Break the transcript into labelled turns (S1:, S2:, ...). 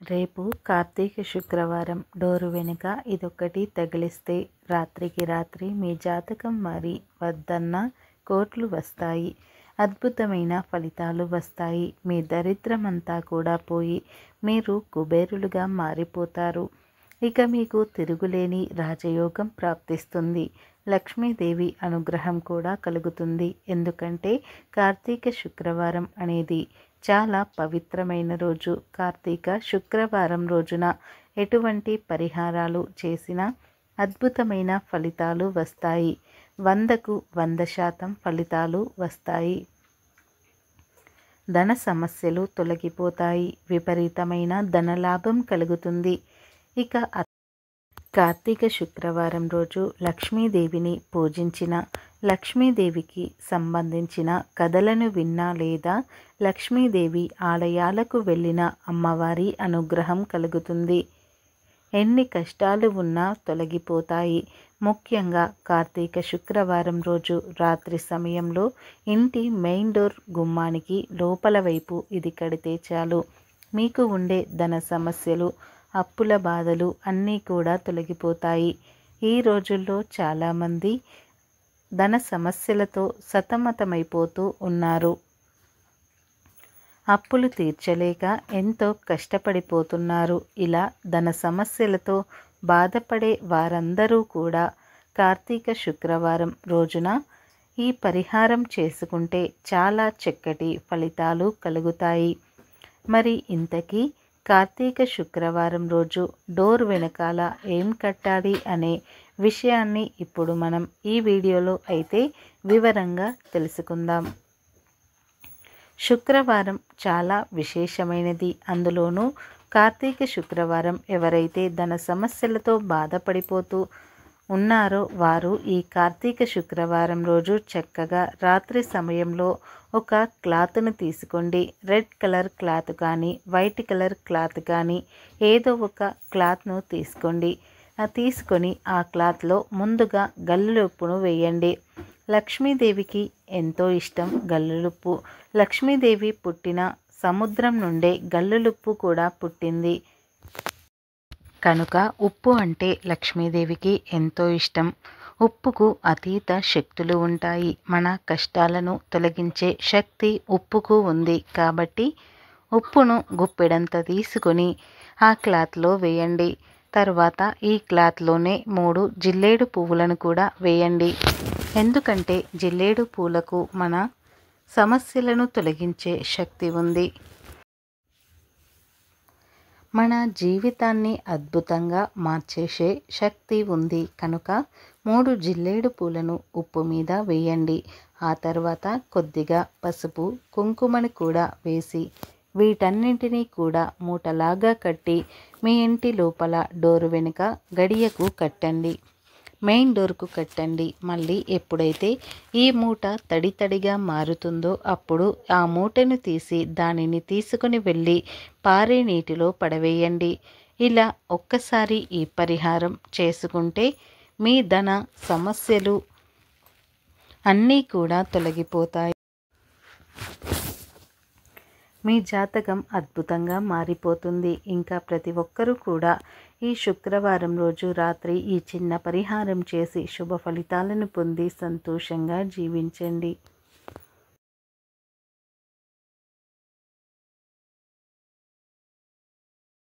S1: రేపు కార్తీక శుక్రవారం డోరు వెనుక ఇదొక్కటి తగిలిస్తే రాత్రికి రాత్రి మీ జాతకం మారి వద్దన్న కోట్లు వస్తాయి. అద్భుతమైన ఫలితాలు వస్తాయి. మీ దరిద్రమంతా కూడా పోయి మీరు కుబేరులుగా మారిపోతారు. ఇక మీకు తిరుగులేని రాజయోగం ప్రాప్తిస్తుంది. లక్ష్మీదేవి అనుగ్రహం కూడా కలుగుతుంది. ఎందుకంటే కార్తీక శుక్రవారం అనేది చాలా పవిత్రమైన రోజు. కార్తీక శుక్రవారం రోజున ఎటువంటి పరిహారాలు చేసినా అద్భుతమైన ఫలితాలు వస్తాయి. 100కు 100% ఫలితాలు వస్తాయి. ధన సమస్యలు తొలగిపోతాయి. విపరీతమైన ధనలాభం కలుగుతుంది. ఇక కార్తీక శుక్రవారం రోజు లక్ష్మీదేవిని పూజించిన, లక్ష్మీదేవికి సంబంధించిన కథలను విన్నా లేదా లక్ష్మీదేవి ఆలయాలకు వెళ్ళిన అమ్మవారి అనుగ్రహం కలుగుతుంది. ఎన్ని కష్టాలు ఉన్నా తొలగిపోతాయి. ముఖ్యంగా కార్తీక శుక్రవారం రోజు రాత్రి సమయంలో ఇంటి మెయిన్ డోర్ గుమ్మానికి లోపల వైపు ఇది కడితే చాలు. మీకు ఉండే ధన సమస్యలు, అప్పుల బాధలు అన్నీ కూడా తొలగిపోతాయి. ఈ రోజుల్లో చాలామంది ధన సమస్యలతో సతమతమైపోతూ ఉన్నారు. అప్పులు తీర్చలేక ఎంతో కష్టపడిపోతున్నారు. ఇలా ధన సమస్యలతో బాధపడే వారందరూ కూడా కార్తీక శుక్రవారం రోజున ఈ పరిహారం చేసుకుంటే చాలా చక్కటి ఫలితాలు కలుగుతాయి. మరి ఇంతకీ కార్తీక శుక్రవారం రోజు డోర్ వెనకాల ఏం కట్టాలి అనే విషయాన్ని ఇప్పుడు మనం ఈ వీడియోలో అయితే వివరంగా తెలుసుకుందాం. శుక్రవారం చాలా విశేషమైనది. అందులోనూ కార్తీక శుక్రవారం ఎవరైతే ధన సమస్యలతో బాధపడిపోతూ ఉన్నారో వారు ఈ కార్తీక శుక్రవారం రోజు చక్కగా రాత్రి సమయంలో ఒక క్లాత్ను తీసుకోండి. రెడ్ కలర్ క్లాత్ కానీ వైట్ కలర్ క్లాత్ కానీ ఏదో ఒక క్లాత్ను తీసుకోండి. తీసుకొని ఆ క్లాత్లో ముందుగా గల్లులుప్పును వేయండి. లక్ష్మీదేవికి ఎంతో ఇష్టం గల్లులుప్పు. లక్ష్మీదేవి పుట్టిన సముద్రం నుండే గల్లులుప్పు కూడా పుట్టింది కనుక ఉప్పు అంటే లక్ష్మీదేవికి ఎంతో ఇష్టం. ఉప్పుకు అతీత శక్తులు ఉంటాయి. మన కష్టాలను తొలగించే శక్తి ఉప్పుకు ఉంది. కాబట్టి ఉప్పును గుప్పెడంత తీసుకొని ఆ క్లాత్లో వేయండి. తర్వాత ఈ క్లాత్లోనే 3 జిల్లేడు పువ్వులను కూడా వేయండి. ఎందుకంటే జిల్లేడు పూలకు మన సమస్యలను తొలగించే శక్తి ఉంది. మన జీవితాన్ని అద్భుతంగా మార్చేసే శక్తి ఉంది కనుక 3 జిల్లేడు పూలను ఉప్పు మీద వేయండి. ఆ తర్వాత కొద్దిగా పసుపు, కుంకుమని కూడా వేసి వీటన్నింటినీ కూడా మూటలాగా కట్టి మీ ఇంటి లోపల డోరు వెనుక గడియకు కట్టండి. మెయిన్ డోర్కు కట్టండి. మళ్ళీ ఎప్పుడైతే ఈ మూట తడి తడిగా మారుతుందో అప్పుడు ఆ మూటను తీసి దానిని తీసుకుని వెళ్ళి పారే నీటిలో పడవేయండి. ఇలా ఒక్కసారి ఈ పరిహారం చేసుకుంటే మీ ధన సమస్యలు అన్నీ కూడా తొలగిపోతాయి. మీ జాతకం అద్భుతంగా మారిపోతుంది. ఇంకా ప్రతి ఒక్కరూ కూడా ఈ శుక్రవారం రోజు రాత్రి ఈ చిన్న పరిహారం చేసి శుభ ఫలితాలను పొంది సంతోషంగా జీవించండి.